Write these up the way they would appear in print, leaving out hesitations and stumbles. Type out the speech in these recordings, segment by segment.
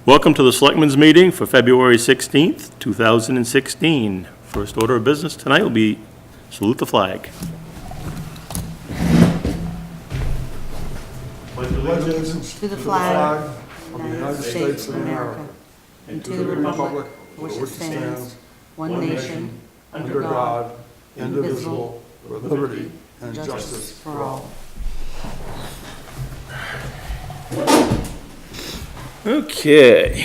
Welcome to the Selectmen's meeting for February 16th, 2016. First order of business tonight will be salute the flag. Allegiance to the flag of the United States of America and to the republic for which it stands, one nation, under God, indivisible, with liberty and justice for all. Okay.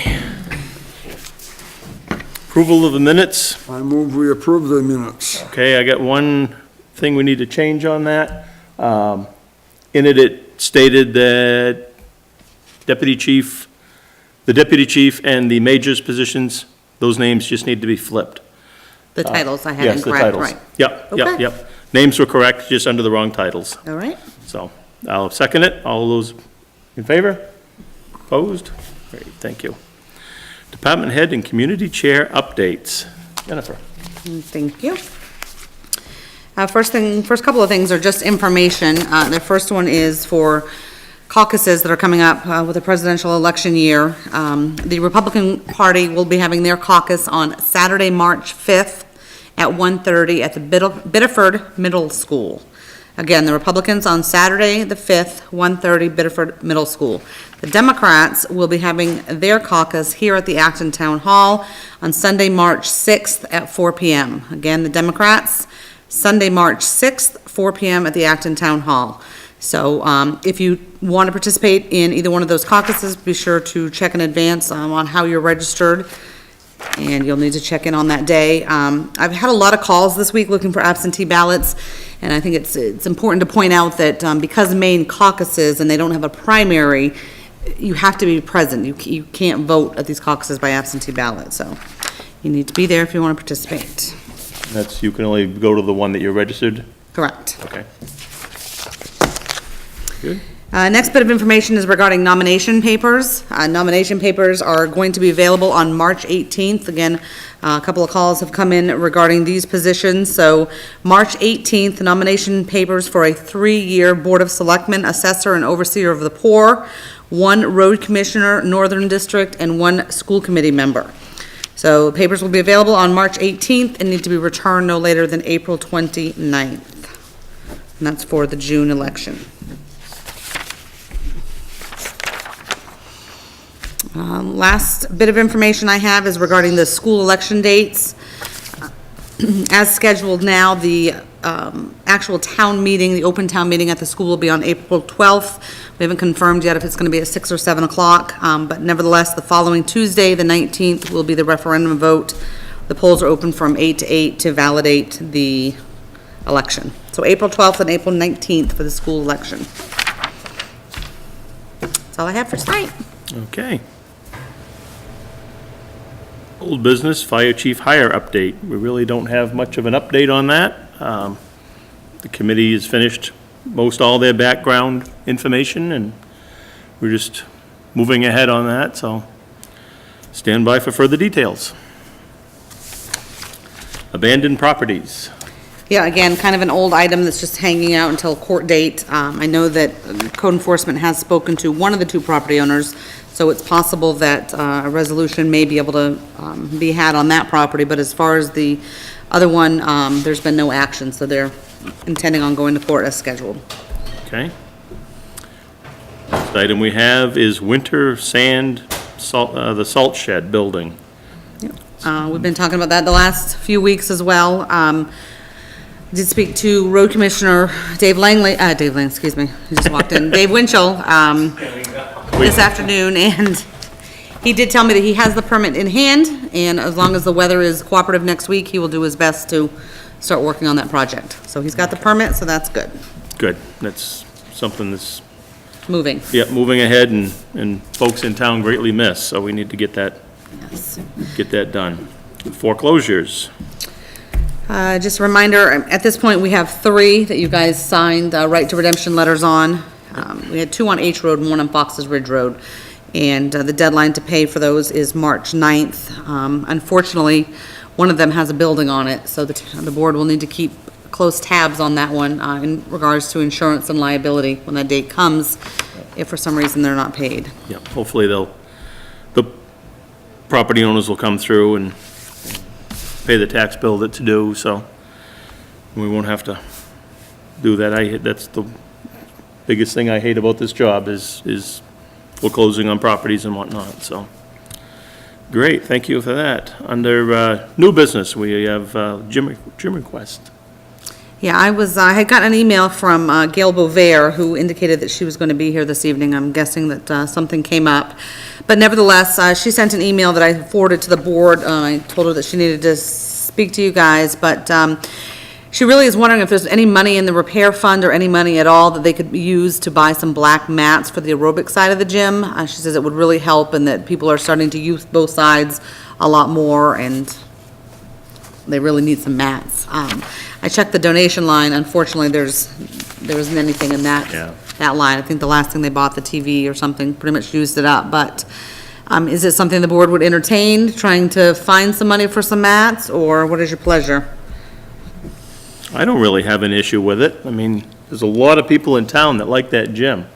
Approval of the minutes. I move we approve the minutes. Okay, I got one thing we need to change on that. In it, it stated that the deputy chief and the major's positions, those names just need to be flipped. The titles I had Yes, the incorrect, titles. right? Yep, yep, Okay. yep. Names were correct, just under the wrong titles. All right. So I'll second it. All those in favor? Opposed? Great, thank you. Department head and community chair updates. Jennifer. Thank you. First couple of things are just information. The first one is for caucuses that are coming up with the presidential election year. The Republican Party will be having their caucus on Saturday, March 5th at 1:30 at the Biddeford Middle School. Again, the Republicans on Saturday, the 5th, 1:30, Biddeford Middle School. The Democrats will be having their caucus here at the Acton Town Hall on Sunday, March 6th at 4 p.m. Again, the Democrats, Sunday, March 6th, 4 p.m. at the Acton Town Hall. So if you want to participate in either one of those caucuses, be sure to check in advance on how you're registered, and you'll need to check in on that day. I've had a lot of calls this week looking for absentee ballots, and I think it's important to point out that because Maine caucuses and they don't have a primary, you have to be present. You can't vote at these caucuses by absentee ballot, so you need to be there if you want to participate. That's, you can only go to the one that you're registered? Correct. Okay. Good. Next bit of information is regarding nomination papers. Nomination papers are going to be available on March 18th. Again, a couple of calls have come in regarding these positions. So March 18th, nomination papers for a 3-year Board of Selectmen, Assessor, and Overseer of the Poor, 1 Road Commissioner, Northern District, and 1 School Committee member. So papers will be available on March 18th and need to be returned no later than April 29th. And that's for the June election. Last bit of information I have is regarding the school election dates. As scheduled now, the actual town meeting, the open town meeting at the school will be on April 12th. We haven't confirmed yet if it's going to be at 6 or 7 o'clock, but nevertheless, the following Tuesday, the 19th, will be the referendum vote. The polls are open from 8 to 8 to validate the election. So April 12th and April 19th for the school election. That's all I have for tonight. Okay. Old business, fire chief hire update. We really don't have much of an update on that. The committee has finished most all their background information, and we're just moving ahead on that, so stand by for further details. Abandoned properties. Yeah, again, kind of an old item that's just hanging out until court date. I know that code enforcement has spoken to one of the 2 property owners, so it's possible that a resolution may be able to be had on that property, but as far as the other one, there's been no action, so they're intending on going to court as scheduled. Okay. Next item we have is winter sand, the salt shed building. We've been talking about that the last few weeks as well. Did speak to Road Commissioner Dave Langley, excuse me, he just walked in, Dave Winchell, this afternoon, and he did tell me that he has the permit in hand, and as long as the weather is cooperative next week, he will do his best to start working on that project. So he's got the permit, so that's good. Good, that's something that's, Moving. yeah, moving ahead, and folks in town greatly miss, so we need to get that done. Foreclosures. Just a reminder, at this point, we have 3 that you guys signed right to redemption letters on. We had 2 on H Road and 1 on Fox's Ridge Road. And the deadline to pay for those is March 9th. Unfortunately, one of them has a building on it, so the board will need to keep close tabs on that one in regards to insurance and liability when that date comes, if for some reason they're not paid. Yeah, hopefully the property owners will come through and pay the tax bill that's due, so we won't have to do that. That's the biggest thing I hate about this job is foreclosing on properties and whatnot, so. Great, thank you for that. Under new business, we have gym request. Yeah, I had gotten an email from Gail Bovair, who indicated that she was going to be here this evening. I'm guessing that something came up. But nevertheless, she sent an email that I forwarded to the board. I told her that she needed to speak to you guys, but she really is wondering if there's any money in the repair fund or any money at all that they could use to buy some black mats for the aerobic side of the gym. She says it would really help and that people are starting to use both sides a lot more and they really need some mats. I checked the donation line. Unfortunately, there isn't anything in that line. I think the last thing they bought, the TV or something, pretty much used it up. But is it something the board would entertain, trying to find some money for some mats, or what is your pleasure? I don't really have an issue with it. I mean, there's a lot of people in town that like that gym.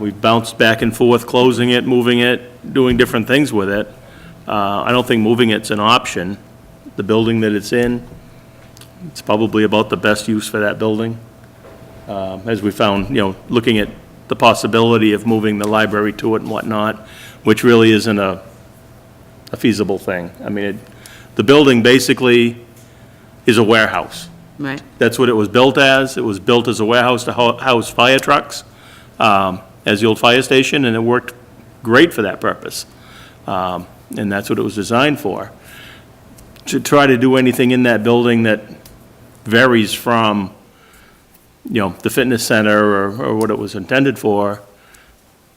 We've bounced back and forth, closing it, moving it, doing different things with it. I don't think moving it's an option. The building that it's in, it's probably about the best use for that building. As we found, looking at the possibility of moving the library to it and whatnot, which really isn't a feasible thing. I mean, the building basically is a warehouse. Right. That's what it was built as. It was built as a warehouse to house fire trucks, as the old fire station, and it worked great for that purpose. And that's what it was designed for. To try to do anything in that building that varies from, the fitness center or what it was intended for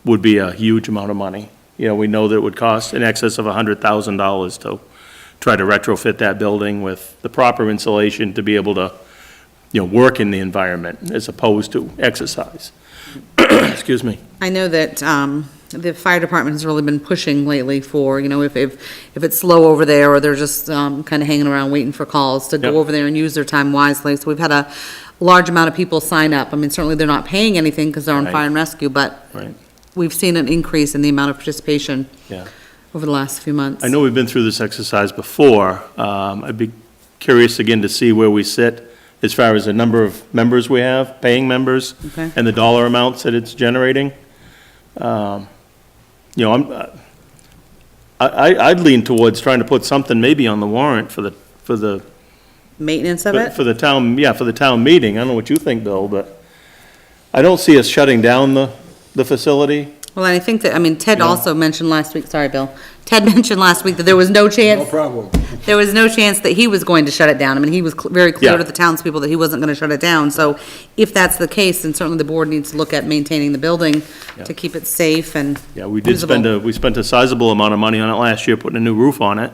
would be a huge amount of money. We know that it would cost in excess of $100,000 to try to retrofit that building with the proper insulation to be able to, work in the environment as opposed to exercise. Excuse me. I know that the fire department has really been pushing lately for, if it's slow over there or they're just kind of hanging around waiting for calls to Yep. go over there and use their time wisely. So we've had a large amount of people sign up. I mean, certainly they're not paying anything because they're on Right. fire and rescue, but Right, we've seen an increase in the amount of participation yeah. over the last few months. I know we've been through this exercise before. I'd be curious again to see where we sit as far as the number of members we have, paying members, Okay. and the dollar amounts that it's generating. I'd lean towards trying to put something maybe on the warrant for the Maintenance of it? for the town, for the town meeting. I don't know what you think, Bill, but I don't see us shutting down the facility. Well, I think that, Ted also mentioned last week, sorry, Bill. Ted mentioned last week that there was no No chance, problem. there was no chance that he was going to shut it down. He was very clear Yeah. to the townspeople that he wasn't gonna shut it down. So if that's the case, then certainly the board needs to look at maintaining the building Yeah. to keep it safe and Yeah, we did spend a sizable amount of money on it last year, putting a new roof on it.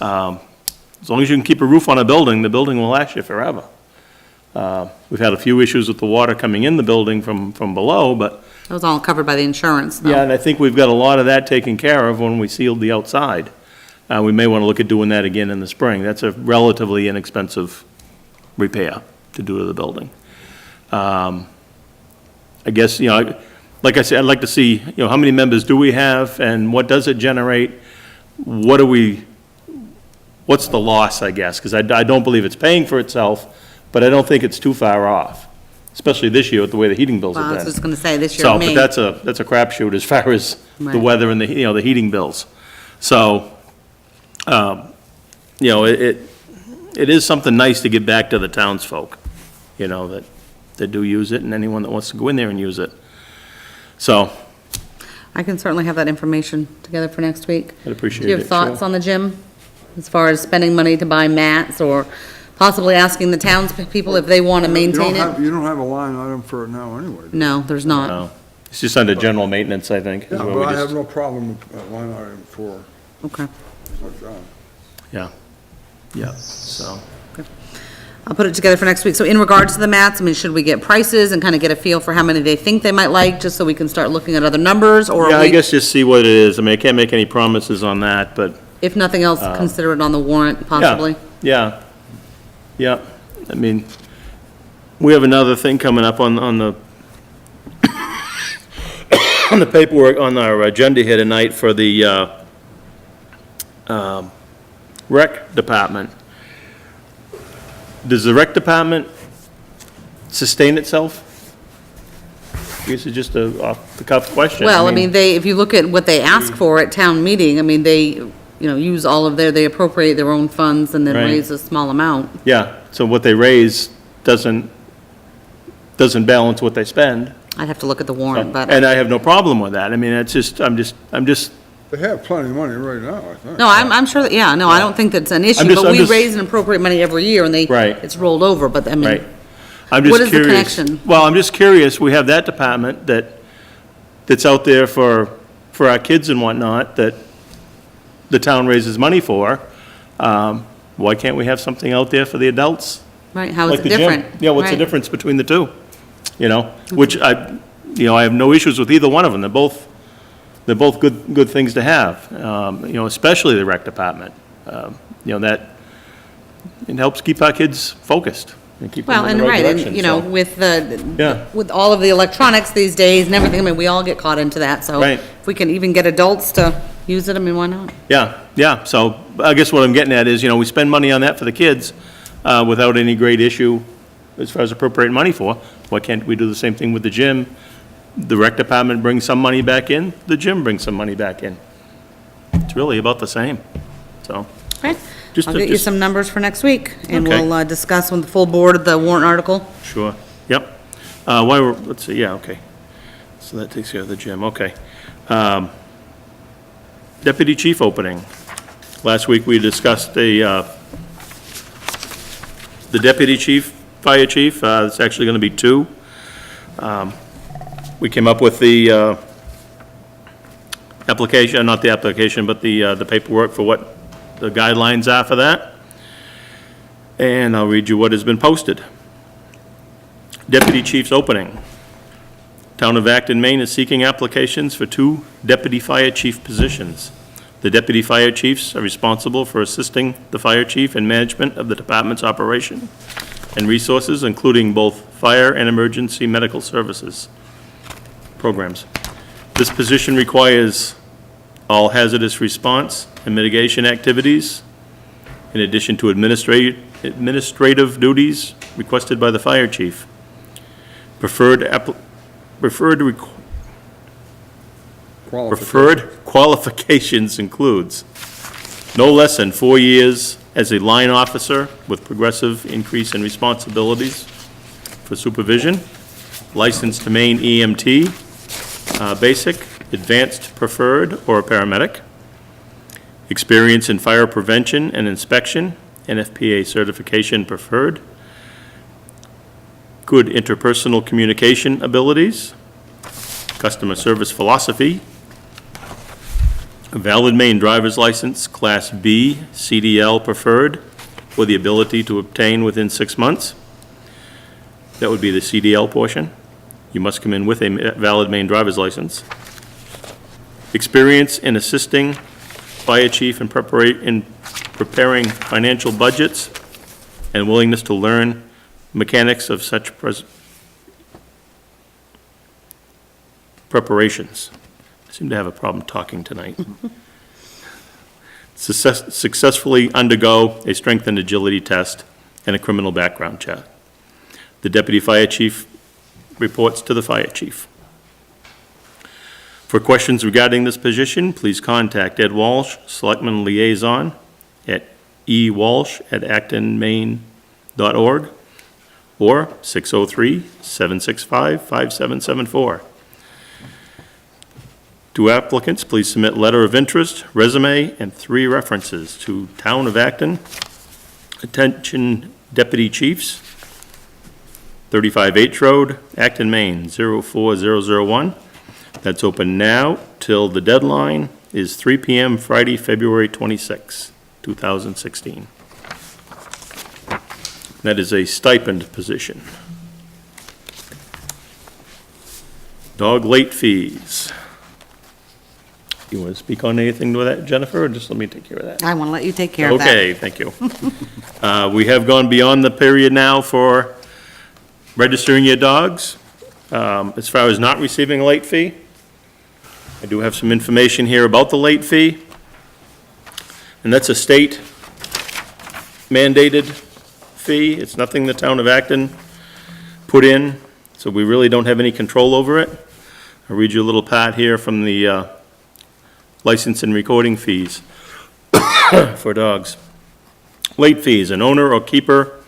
As long as you can keep a roof on a building, the building will last you forever. We've had a few issues with the water coming in the building from below, but, that was all covered by the insurance, though. yeah, and I think we've got a lot of that taken care of when we sealed the outside. We may want to look at doing that again in the spring. That's a relatively inexpensive repair to do to the building. I guess, like I said, I'd like to see, how many members do we have, and what does it generate? What's the loss, I guess? Because I don't believe it's paying for itself, but I don't think it's too far off, especially this year with the way the heating bills Well, I have was been. just gonna say, this year, So, May. but that's a crapshoot as far as the Right. weather and the heating bills. So, it is something nice to give back to the townsfolk, that do use it, and anyone that wants to go in there and use it. So, I can certainly have that information together for next week. I'd appreciate Do you it, have thoughts sure. on the gym? As far as spending money to buy mats or possibly asking the townspeople if they want to maintain it? You don't have a line item for it now anyway. No, there's not. no, it's just under general maintenance, I think. is Yeah, where but we I just- have no problem with a line item for Okay. like that. Yeah, so, I'll put it together for next week. So in regards to the mats, should we get prices and kind of get a feel for how many they think they might like, just so we can start looking at other numbers, or? yeah, I guess just see what it is. I can't make any promises on that, but, If nothing else, consider it on the warrant possibly? yeah. We have another thing coming up on the, on the paperwork, on our agenda here tonight for the Rec department. Does the rec department sustain itself? I guess it's just a off-the-cuff question. Well, I mean, if you look at what they ask for at town meeting, I mean, they, use all of they appropriate their own funds and then Right. raise a small amount. Yeah, so what they raise doesn't balance what they spend. I'd have to look at the warrant, but, And I have no problem with that. I mean, it's just, I'm just, They have plenty of money right now, I think. no, I'm sure that, yeah, no, I don't think that's an issue, just- but I'm we just- raise and appropriate money every year and Right. it's rolled over, but I mean. right. I'm just What is the curious. connection? Well, I'm just curious, we have that department that's out there for our kids and whatnot, that the town raises money for. Why can't we have something out there for the adults? Right, how is Like it the gym? different? Yeah, what's the Right. difference between the two? Which I have no issues with either one of them. They're both good things to have, especially the rec department. That, it helps keep our kids focused and keep them Well, in and the right right, direction. and, so. with Yeah. with all of the electronics these days and everything, I mean, we all get caught into that, so. Right. If we can even get adults to use it, I mean, why not? Yeah, so I guess what I'm getting at is, we spend money on that for the kids without any great issue as far as appropriating money for. Why can't we do the same thing with the gym? The rec department brings some money back in, the gym brings some money back in. It's really about the same, so. Right, Just I'll to- get you just- some numbers for next week, and Okay. we'll discuss with the full board of the warrant article. Sure, yep. Let's see, yeah, okay. So that takes care of the gym, okay. Deputy chief opening. Last week, we discussed the deputy chief, fire chief, it's actually gonna be two. We came up with the application, not the application, but the paperwork for what the guidelines are for that. And I'll read you what has been posted. Deputy Chief's opening. Town of Acton, Maine is seeking applications for two deputy fire chief positions. The deputy fire chiefs are responsible for assisting the fire chief in management of the department's operation and resources, including both fire and emergency medical services programs. This position requires all hazardous response and mitigation activities, in addition to administrative duties requested by the fire chief. Preferred qualifications includes no less than 4 years as a line officer with progressive increase in responsibilities for supervision, license to Maine EMT, basic, advanced preferred, or a paramedic, experience in fire prevention and inspection, NFPA certification preferred, good interpersonal communication abilities, customer service philosophy, a valid Maine driver's license, Class B, CDL preferred, with the ability to obtain within 6 months. That would be the CDL portion. You must come in with a valid Maine driver's license. Experience in assisting fire chief in preparing financial budgets, and willingness to learn mechanics of such preparations. I seem to have a problem talking tonight. Successfully undergo a strength and agility test and a criminal background check. The deputy fire chief reports to the fire chief. For questions regarding this position, please contact Ed Walsh, Selectman Liaison, at ewalsh@actonmaine.org, or 603-765-5774. To applicants, please submit letter of interest, resume, and 3 references to Town of Acton. Attention Deputy Chiefs, 35 H Road, Acton, Maine, 04001. That's open now till the deadline is 3 p.m. Friday, February 26, 2016. That is a stipend position. Dog late fees. You want to speak on anything with that, Jennifer, or just let me take care of that? I want to let you take care of that. Okay, thank you. We have gone beyond the period now for registering your dogs. As far as not receiving a late fee, I do have some information here about the late fee. And that's a state mandated fee. It's nothing the town of Acton put in, so we really don't have any control over it. I'll read you a little part here from the license and recording fees for dogs. Late fees, an owner or keeper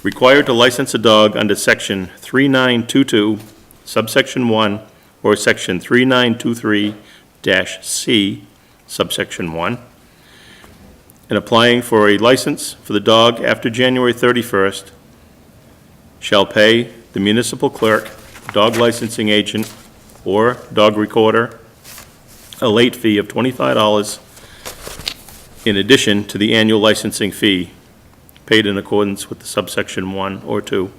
required to license a dog under section 3922, subsection 1, or section 3923-C, subsection 1, and applying for a license for the dog after January 31st, shall pay the municipal clerk, dog licensing agent, or dog recorder a late fee of $25 in addition to the annual licensing fee paid in accordance with the subsection 1 or 2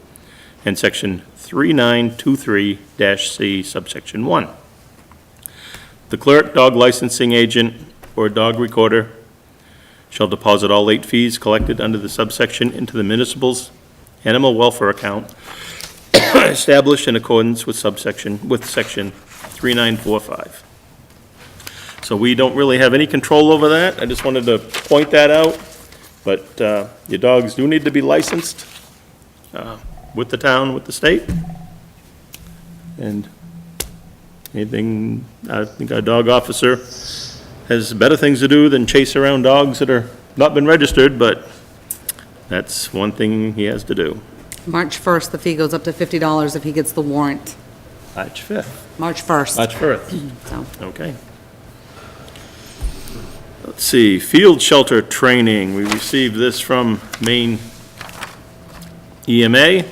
and section 3923-C, subsection 1. The clerk, dog licensing agent, or dog recorder shall deposit all late fees collected under the subsection into the municipal's animal welfare account established in accordance with section 3945. So we don't really have any control over that. I just wanted to point that out. But your dogs do need to be licensed with the town, with the state. And anything, I think our dog officer has better things to do than chase around dogs that are not been registered, but that's one thing he has to do. March 1st, the fee goes up to $50 if he gets the warrant. March 5th. March 1st. March 1st. So, Okay. Let's see, field shelter training. We received this from Maine EMA.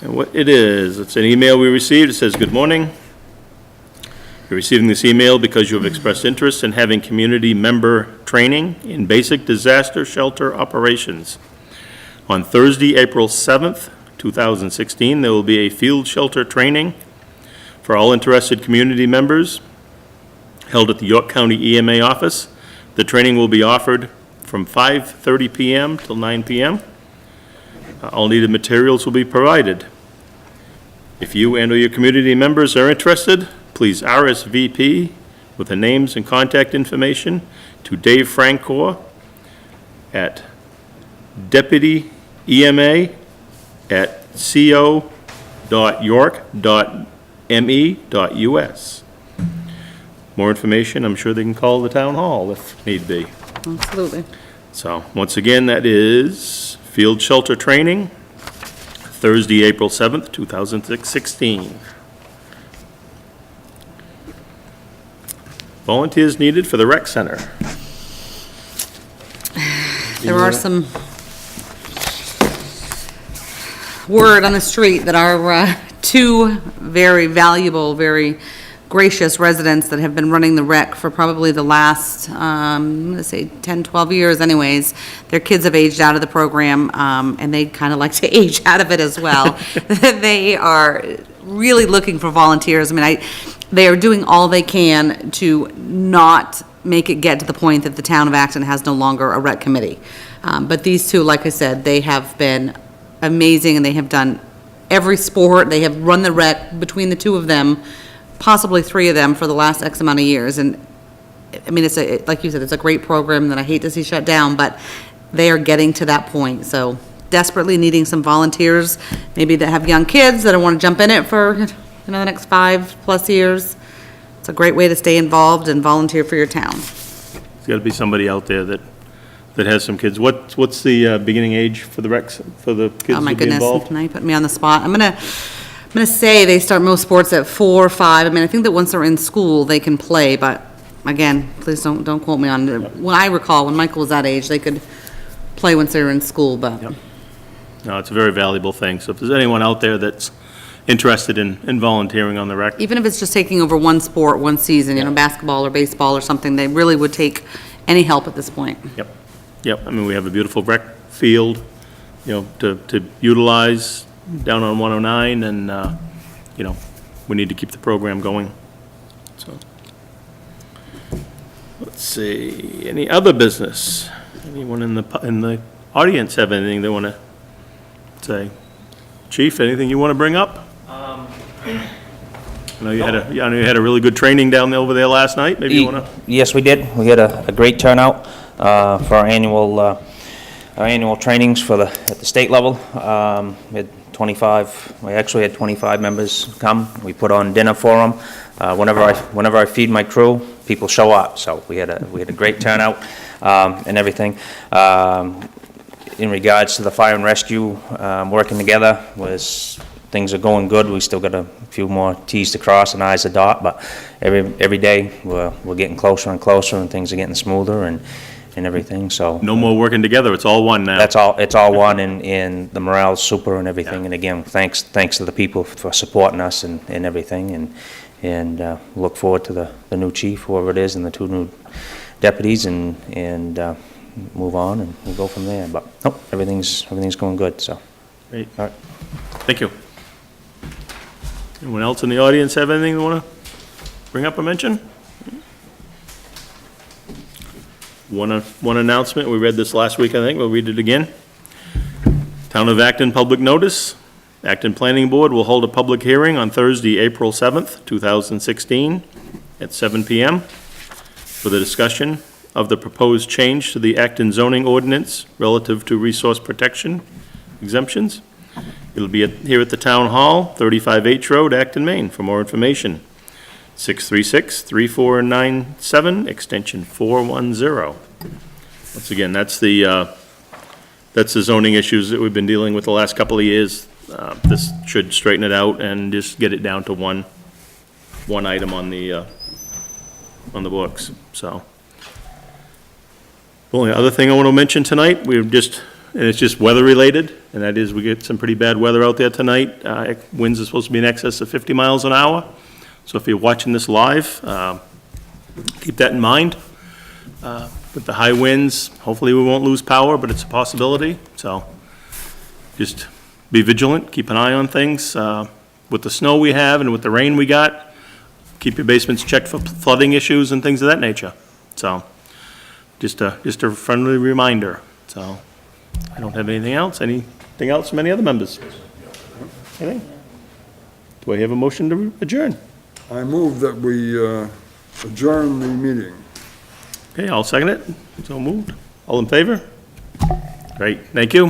And what it is, it's an email we received. It says, "Good morning. You're receiving this email because you have expressed interest in having community member training in basic disaster shelter operations. On Thursday, April 7th, 2016, there will be a field shelter training for all interested community members held at the York County EMA office. The training will be offered from 5:30 p.m. till 9 p.m. All needed materials will be provided. If you and/or your community members are interested, please RSVP with the names and contact information to Dave Francoeur at deputyema@co.york.me.us. More information, I'm sure they can call the town hall if need be. absolutely. So, once again, that is field shelter training, Thursday, April 7th, 2016. Volunteers needed for the rec center. There are some word on the street that our two very valuable, very gracious residents that have been running the rec for probably the last, I'm gonna say 10, 12 years anyways. Their kids have aged out of the program, and they kind of like to age out of it as well. They are really looking for volunteers. I mean, they are doing all they can to not make it get to the point that the town of Acton has no longer a rec committee. But these two, like I said, they have been amazing, and they have done every sport. They have run the rec between the two of them, possibly three of them, for the last X amount of years. And, I mean, like you said, it's a great program that I hate to see shut down, but they are getting to that point. So desperately needing some volunteers, maybe that have young kids that want to jump in it for, the next 5+ years. It's a great way to stay involved and volunteer for your town. There's got to be somebody out there that has some kids. What's the beginning age for the recs, for the kids Oh, my to be goodness, involved? now you put me on the spot. I'm gonna say they start most sports at 4 or 5. I mean, I think that once they're in school, they can play, but again, please don't quote me on it. When I recall, when Michael was that age, they could play once they were in school, but. Yep. No, it's a very valuable thing. So if there's anyone out there that's interested in volunteering on the rec, Even if it's just taking over one sport, one season, basketball or baseball or something, they really would take any help at this point. Yep, I mean, we have a beautiful rec field, to utilize down on 109, and, we need to keep the program going, so. Let's see, any other business? Anyone in the audience have anything they want to say? Chief, anything you want to bring up? I know you had a really good training down there over there last night. Maybe you want to... Yes, we did. We had a great turnout for our annual trainings at the state level. We had 25, we actually had 25 members come. We put on dinner for them. Whenever I feed my crew, people show up. So we had a great turnout and everything. In regards to the fire and rescue, working together, things are going good. We still got a few more T's to cross and I's to dot, but every day we're getting closer and closer, and things are getting smoother and everything. So No more working together, it's all one now. it's all one, and the morale's super and everything. And again, thanks to the people for supporting us and everything, and look forward to the new chief, whoever it is, and the two new deputies, and move on, and we'll go from there. But no, everything's going good. So Great. all right. Thank you. Anyone else in the audience have anything they want to bring up or mention? One announcement, we read this last week, I think, we'll read it again. Town of Acton public notice. Acton Planning Board will hold a public hearing on Thursday, April 7th, 2016, at 7 p.m. for the discussion of the proposed change to the Acton zoning ordinance relative to resource protection exemptions. It'll be here at the Town Hall, 35 H Road, Acton, Maine. For more information, 636-3497, extension 410. Once again, that's the zoning issues that we've been dealing with the last couple of years. This should straighten it out and just get it down to one item on the books, so. The only other thing I want to mention tonight, and it's just weather-related, and that is we get some pretty bad weather out there tonight. Winds are supposed to be in excess of 50 miles an hour. So if you're watching this live, keep that in mind. With the high winds, hopefully we won't lose power, but it's a possibility. So just be vigilant, keep an eye on things. With the snow we have and with the rain we got, keep your basements checked for flooding issues and things of that nature. So just a friendly reminder. So I don't have anything else. Anything else from any other members? Anything? Do I have a motion to adjourn? I move that we adjourn the meeting. Okay, I'll second it. So moved. All in favor? Great, thank you.